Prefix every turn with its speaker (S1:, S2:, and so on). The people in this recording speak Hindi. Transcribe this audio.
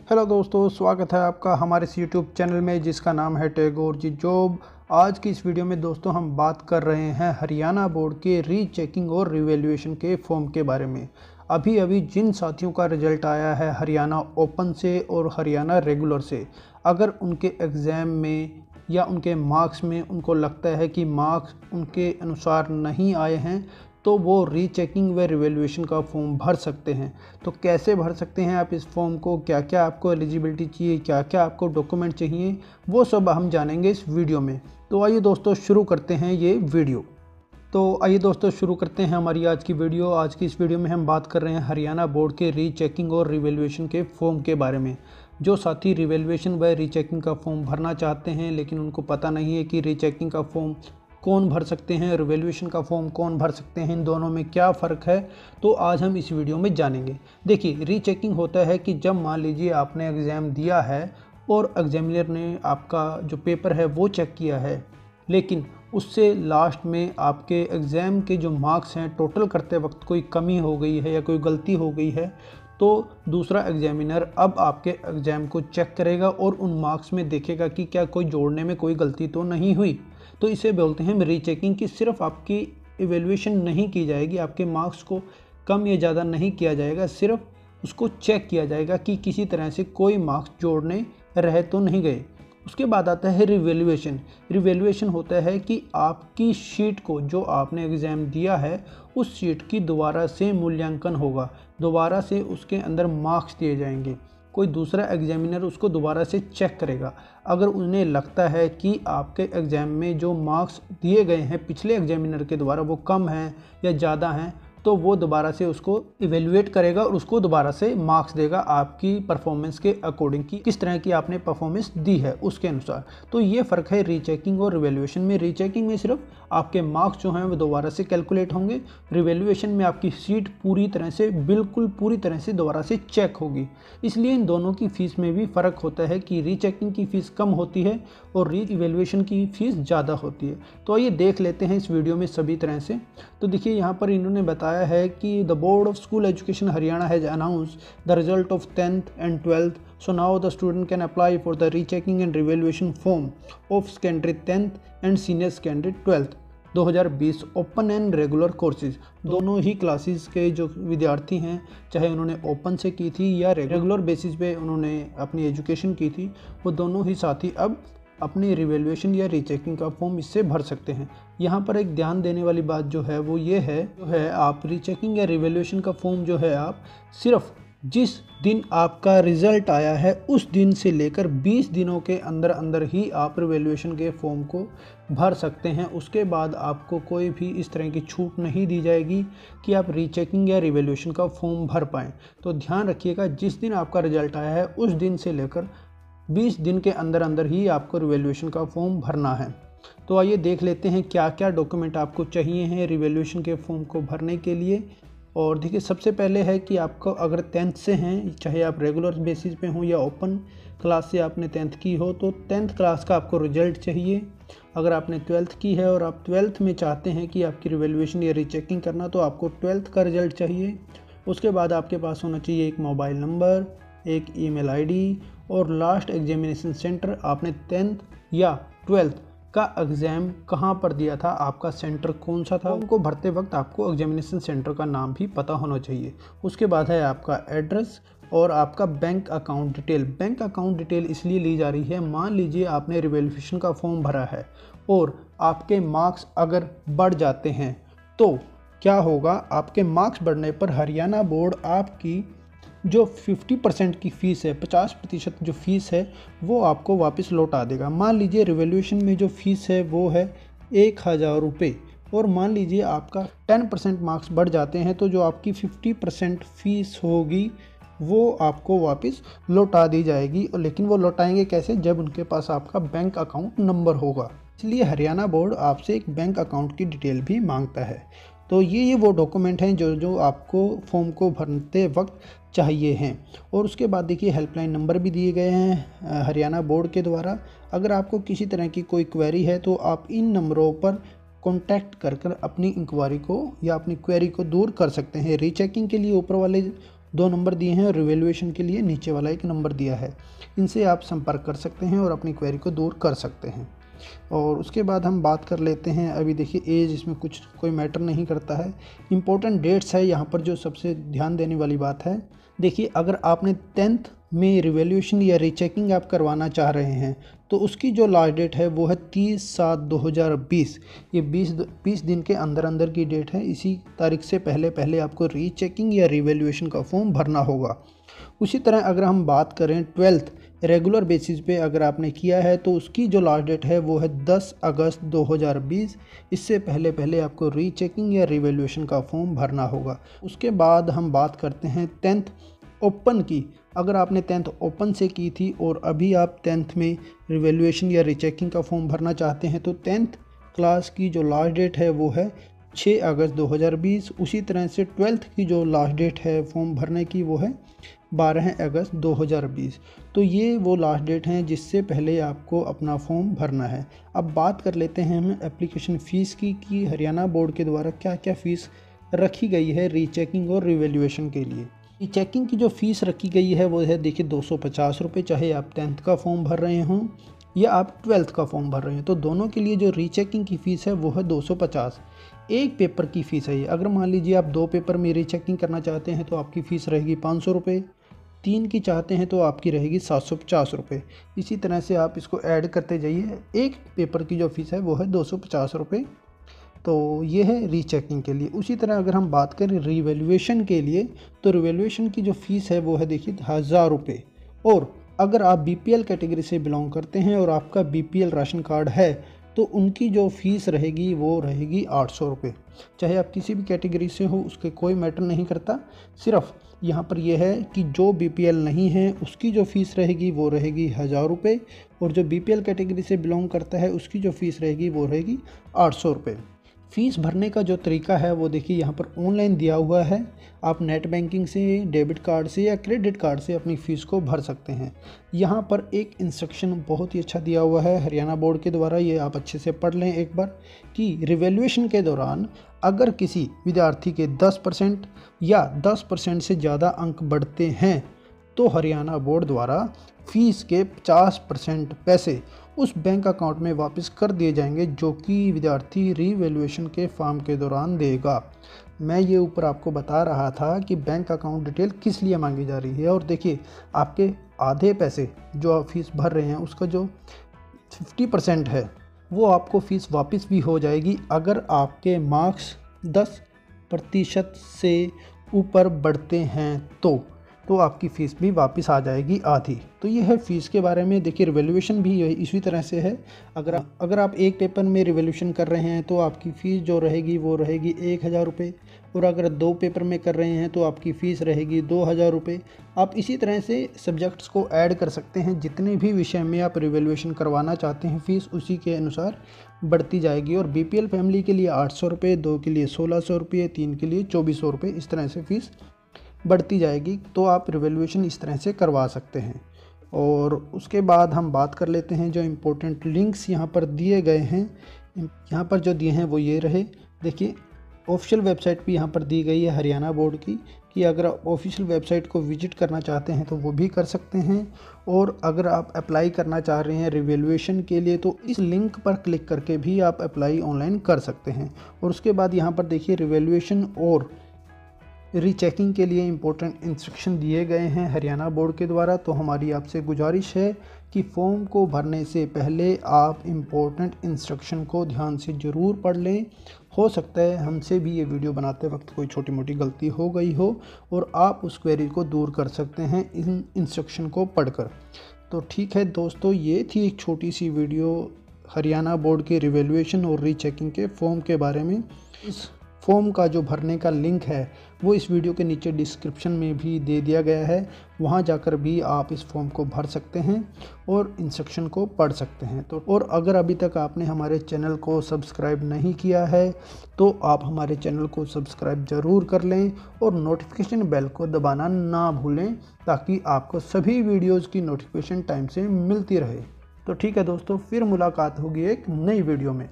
S1: हेलो दोस्तों, स्वागत है आपका हमारे इस यूट्यूब चैनल में जिसका नाम है टैगोर जी जॉब। आज की इस वीडियो में दोस्तों हम बात कर रहे हैं हरियाणा बोर्ड के रीचेकिंग और रिवैल्यूएशन के फॉर्म के बारे में। अभी अभी जिन साथियों का रिजल्ट आया है हरियाणा ओपन से और हरियाणा रेगुलर से, अगर उनके एग्ज़ाम में या उनके मार्क्स में उनको लगता है कि मार्क्स उनके अनुसार नहीं आए हैं तो वो रीचेकिंग व रिवैल्यूएशन का फॉर्म भर सकते हैं। तो कैसे भर सकते हैं आप इस फॉर्म को, क्या क्या आपको एलिजिबिलिटी चाहिए, क्या क्या आपको डॉक्यूमेंट चाहिए, वो सब हम जानेंगे इस वीडियो में। तो आइए दोस्तों शुरू करते हैं ये वीडियो। शुरू करते हैं हमारी आज की वीडियो। आज की इस वीडियो में हम बात कर रहे हैं हरियाणा बोर्ड के रीचेकिंग और रिवैल्यूएशन के फॉर्म के बारे में। जो साथी रिवैल्यूएशन व रीचेकिंग का फॉर्म भरना चाहते हैं लेकिन उनको पता नहीं है कि रीचेकिंग का फॉर्म कौन भर सकते हैं, रिवैल्यूएशन का फॉर्म कौन भर सकते हैं, इन दोनों में क्या फ़र्क है, तो आज हम इस वीडियो में जानेंगे। देखिए, रीचेकिंग होता है कि जब मान लीजिए आपने एग्ज़ाम दिया है और एग्जामिनर ने आपका जो पेपर है वो चेक किया है, लेकिन उससे लास्ट में आपके एग्ज़ाम के जो मार्क्स हैं टोटल करते वक्त कोई कमी हो गई है या कोई गलती हो गई है, तो दूसरा एग्जामिनर अब आपके एग्ज़ाम को चेक करेगा और उन मार्क्स में देखेगा कि क्या कोई जोड़ने में कोई गलती तो नहीं हुई। तो इसे बोलते हैं रीचेकिंग, कि सिर्फ आपकी इवैल्यूएशन नहीं की जाएगी, आपके मार्क्स को कम या ज़्यादा नहीं किया जाएगा, सिर्फ उसको चेक किया जाएगा कि किसी तरह से कोई मार्क्स जोड़ने रह तो नहीं गए। उसके बाद आता है रिवैल्यूएशन। रिवैल्यूएशन होता है कि आपकी शीट को, जो आपने एग्ज़ाम दिया है उस शीट की दोबारा से मूल्यांकन होगा, दोबारा से उसके अंदर मार्क्स दिए जाएंगे। कोई दूसरा एग्जामिनर उसको दोबारा से चेक करेगा। अगर उन्हें लगता है कि आपके एग्ज़ाम में जो मार्क्स दिए गए हैं पिछले एग्जामिनर के द्वारा वो कम हैं या ज़्यादा हैं, तो वो दोबारा से उसको इवेल्युएट करेगा और उसको दोबारा से मार्क्स देगा आपकी परफॉर्मेंस के अकॉर्डिंग, कि किस तरह की आपने परफॉर्मेंस दी है उसके अनुसार। तो ये फ़र्क है रीचेकिंग और रिवैल्यूएशन में। रीचेकिंग में सिर्फ आपके मार्क्स जो हैं वो दोबारा से कैलकुलेट होंगे, रिवैल्यूएशन में आपकी सीट पूरी तरह से, बिल्कुल पूरी तरह से दोबारा से चेक होगी। इसलिए इन दोनों की फ़ीस में भी फ़र्क होता है कि रीचेकिंग की फ़ीस कम होती है और रीइवैल्यूएशन की फ़ीस ज़्यादा होती है। तो आइए देख लेते हैं इस वीडियो में सभी तरह से। तो देखिए, यहाँ पर इन्होंने बताया है कि the board of school education Haryana has announced the result of 10th and 12th, so now the student can apply for the rechecking and revaluation form of secondary 10th and senior secondary 12th 2020 open and regular courses. दोनों ही क्लासेस के जो विद्यार्थी हैं, चाहे उन्होंने ओपन से की थी या रेगुलर बेसिस पे उन्होंने अपनी एजुकेशन की थी, वो दोनों ही साथी अब अपनी रिवैल्यूएशन या रीचेकिंग का फॉर्म इससे भर सकते हैं। यहाँ पर एक ध्यान देने वाली बात जो है वो ये है, आप रीचेकिंग या रिवैल्यूएशन का फॉर्म जो है आप सिर्फ जिस दिन आपका रिज़ल्ट आया है उस दिन से लेकर 20 दिनों के अंदर अंदर ही आप रिवैल्यूएशन के फॉर्म को भर सकते हैं। उसके बाद आपको कोई भी इस तरह की छूट नहीं दी जाएगी कि आप रीचेकिंग या रिवैल्यूएशन का फॉर्म भर पाएँ। तो ध्यान रखिएगा, जिस दिन आपका रिज़ल्ट आया है उस दिन से लेकर 20 दिन के अंदर अंदर ही आपको रिवैल्यूएशन का फॉर्म भरना है। तो आइए देख लेते हैं क्या क्या डॉक्यूमेंट आपको चाहिए हैं रिवैल्यूएशन के फॉर्म को भरने के लिए। और देखिए, सबसे पहले है कि आपको अगर 10th से हैं, चाहे आप रेगुलर बेसिस पे हों या ओपन क्लास से आपने 10th की हो, तो 10th क्लास का आपको रिजल्ट चाहिए। अगर आपने 12th की है और आप 12th में चाहते हैं कि आपकी रिवैल्यूएशन या रीचेकिंग करना, तो आपको 12th का रिजल्ट चाहिए। उसके बाद आपके पास होना चाहिए एक मोबाइल नंबर, एक ईमेल आईडी और लास्ट एग्जामिनेशन सेंटर, आपने 10th या 12th का एग्ज़ाम कहाँ पर दिया था, आपका सेंटर कौन सा था, उनको भरते वक्त आपको एग्जामिनेशन सेंटर का नाम भी पता होना चाहिए। उसके बाद है आपका एड्रेस और आपका bank account detail. Bank account detail इसलिए ली जा रही है, मान लीजिए आपने रिवैल्यूएशन का फॉर्म भरा है और आपके मार्क्स अगर बढ़ जाते हैं तो क्या होगा, आपके मार्क्स बढ़ने पर हरियाणा बोर्ड आपकी जो 50% की फ़ीस है, 50% जो फ़ीस है वो आपको वापस लौटा देगा। मान लीजिए रिवैल्यूएशन में जो फ़ीस है वो है 1000 रुपये और मान लीजिए आपका 10% मार्क्स बढ़ जाते हैं, तो जो आपकी 50% फ़ीस होगी वो आपको वापस लौटा दी जाएगी। लेकिन वो लौटाएंगे कैसे, जब उनके पास आपका बैंक अकाउंट नंबर होगा। इसलिए हरियाणा बोर्ड आपसे एक बैंक अकाउंट की डिटेल भी मांगता है। तो ये वो डॉक्यूमेंट हैं जो आपको फॉर्म को भरते वक्त चाहिए हैं। और उसके बाद देखिए, हेल्पलाइन नंबर भी दिए गए हैं हरियाणा बोर्ड के द्वारा। अगर आपको किसी तरह की कोई क्वेरी है तो आप इन नंबरों पर कॉन्टैक्ट कर अपनी इंक्वायरी को या अपनी क्वेरी को दूर कर सकते हैं। रीचेकिंग के लिए ऊपर वाले 2 नंबर दिए हैं और रिवैल्यूएशन के लिए नीचे वाला 1 नंबर दिया है। इनसे आप संपर्क कर सकते हैं और अपनी क्वेरी को दूर कर सकते हैं। और उसके बाद हम बात कर लेते हैं, अभी देखिए एज इसमें कुछ कोई मैटर नहीं करता है। इम्पोर्टेंट डेट्स है यहाँ पर जो सबसे ध्यान देने वाली बात है। देखिए अगर आपने 10th में रिवैल्यूएशन या रीचेकिंग आप करवाना चाह रहे हैं तो उसकी जो लास्ट डेट है वो है 30/7/2020। ये 20 दिन के अंदर अंदर की डेट है। इसी तारीख से पहले पहले आपको रीचेकिंग या रिवैल्यूएशन का फॉर्म भरना होगा। उसी तरह अगर हम बात करें 12th रेगुलर बेसिस पे अगर आपने किया है तो उसकी जो लास्ट डेट है वो है 10 अगस्त 2020। इससे पहले पहले आपको रीचेकिंग या रिवैल्यूएशन का फॉर्म भरना होगा। उसके बाद हम बात करते हैं 10th ओपन की। अगर आपने 10th ओपन से की थी और अभी आप 10th में रिवैल्यूएशन या रीचेकिंग का फॉर्म भरना चाहते हैं तो 10th क्लास की जो लास्ट डेट है वो है 6 अगस्त 2020। उसी तरह से 12th की जो लास्ट डेट है फॉर्म भरने की वो है 12 अगस्त 2020। तो ये वो लास्ट डेट हैं जिससे पहले आपको अपना फॉर्म भरना है। अब बात कर लेते हैं हम एप्लीकेशन फ़ीस की कि हरियाणा बोर्ड के द्वारा क्या क्या फ़ीस रखी गई है रीचेकिंग और रिवैल्यूएशन के लिए। रीचेकिंग की जो फ़ीस रखी गई है वो है देखिए 250 रुपये, चाहे आप 10th का फॉर्म भर रहे हों या आप 12th का फॉर्म भर रहे हैं। तो दोनों के लिए जो रीचेकिंग की फ़ीस है वो है 250। एक पेपर की फ़ीस है ये। अगर मान लीजिए आप 2 पेपर में रीचेकिंग करना चाहते हैं तो आपकी फ़ीस रहेगी 500 रुपये। 3 की चाहते हैं तो आपकी रहेगी 750 रुपये। इसी तरह से आप इसको ऐड करते जाइए। एक पेपर की जो फ़ीस है वो है 250 रुपये। तो ये है रीचेकिंग के लिए। उसी तरह अगर हम बात करें रिवैल्यूएशन के लिए तो रिवैल्यूएशन की जो फ़ीस है वो है देखिए 1000 रुपये। और अगर आप बीपीएल कैटेगरी से बिलोंग करते हैं और आपका बीपीएल राशन कार्ड है तो उनकी जो फ़ीस रहेगी वो रहेगी 800 रुपये। चाहे आप किसी भी कैटेगरी से हो उसके कोई मैटर नहीं करता। सिर्फ यहाँ पर यह है कि जो बीपीएल नहीं है उसकी जो फ़ीस रहेगी वो रहेगी 1000 रुपये और जो बीपीएल कैटेगरी से बिलोंग करता है उसकी जो फ़ीस रहेगी वो रहेगी 800 रुपये। फ़ीस भरने का जो तरीका है वो देखिए यहाँ पर ऑनलाइन दिया हुआ है। आप नेट बैंकिंग से, डेबिट कार्ड से या क्रेडिट कार्ड से अपनी फ़ीस को भर सकते हैं। यहाँ पर एक इंस्ट्रक्शन बहुत ही अच्छा दिया हुआ है हरियाणा बोर्ड के द्वारा, ये आप अच्छे से पढ़ लें एक बार, कि रिवैल्यूएशन के दौरान अगर किसी विद्यार्थी के 10% या 10% से ज़्यादा अंक बढ़ते हैं तो हरियाणा बोर्ड द्वारा फ़ीस के 50% पैसे उस बैंक अकाउंट में वापस कर दिए जाएंगे जो कि विद्यार्थी रिवैल्यूएशन के फॉर्म के दौरान देगा। मैं ये ऊपर आपको बता रहा था कि बैंक अकाउंट डिटेल किस लिए मांगी जा रही है। और देखिए आपके आधे पैसे जो आप फीस भर रहे हैं उसका जो 50% है वो आपको फ़ीस वापस भी हो जाएगी अगर आपके मार्क्स 10% से ऊपर बढ़ते हैं तो आपकी फ़ीस भी वापस आ जाएगी आधी। तो ये है फ़ीस के बारे में। देखिए रिवैल्यूएशन भी इसी तरह से है। अगर आप एक पेपर में रिवैल्यूएशन कर रहे हैं तो आपकी फ़ीस जो रहेगी वो रहेगी 1000 रुपये और अगर 2 पेपर में कर रहे हैं तो आपकी फ़ीस रहेगी 2000 रुपये। आप इसी तरह से सब्जेक्ट्स को ऐड कर सकते हैं। जितने भी विषय में आप रिवैल्यूएशन करवाना चाहते हैं फ़ीस उसी के अनुसार बढ़ती जाएगी। और बीपीएल फैमिली के लिए 800 रुपये, 2 के लिए 1600 रुपये, 3 के लिए 2400 रुपये, इस तरह से फ़ीस बढ़ती जाएगी। तो आप रिवैल्यूएशन इस तरह से करवा सकते हैं। और उसके बाद हम बात कर लेते हैं जो इम्पोर्टेंट लिंक्स यहाँ पर दिए गए हैं। यहाँ पर जो दिए हैं वो ये रहे। देखिए ऑफिशियल वेबसाइट भी यहाँ पर दी गई है हरियाणा बोर्ड की कि अगर आप ऑफिशियल वेबसाइट को विजिट करना चाहते हैं तो वो भी कर सकते हैं। और अगर आप अप्लाई करना चाह रहे हैं रिवैल्यूएशन के लिए तो इस लिंक पर क्लिक करके भी आप अप्लाई ऑनलाइन कर सकते हैं। और उसके बाद यहाँ पर देखिए रिवैल्यूएशन और रीचेकिंग के लिए इम्पोर्टेंट इंस्ट्रक्शन दिए गए हैं हरियाणा बोर्ड के द्वारा। तो हमारी आपसे गुजारिश है कि फॉर्म को भरने से पहले आप इम्पोर्टेंट इंस्ट्रक्शन को ध्यान से ज़रूर पढ़ लें। हो सकता है हमसे भी ये वीडियो बनाते वक्त कोई छोटी मोटी गलती हो गई हो और आप उस क्वेरी को दूर कर सकते हैं इन इंस्ट्रक्शन को पढ़कर। तो ठीक है दोस्तों, ये थी एक छोटी सी वीडियो हरियाणा बोर्ड के रिवैल्यूएशन और रीचेकिंग के फॉर्म के बारे में। इस फॉर्म का जो भरने का लिंक है वो इस वीडियो के नीचे डिस्क्रिप्शन में भी दे दिया गया है। वहां जाकर भी आप इस फॉर्म को भर सकते हैं और इंस्ट्रक्शन को पढ़ सकते हैं। तो और अगर अभी तक आपने हमारे चैनल को सब्सक्राइब नहीं किया है तो आप हमारे चैनल को सब्सक्राइब ज़रूर कर लें और नोटिफिकेशन बेल को दबाना ना भूलें ताकि आपको सभी वीडियोज़ की नोटिफिकेशन टाइम से मिलती रहे। तो ठीक है दोस्तों, फिर मुलाकात होगी एक नई वीडियो में।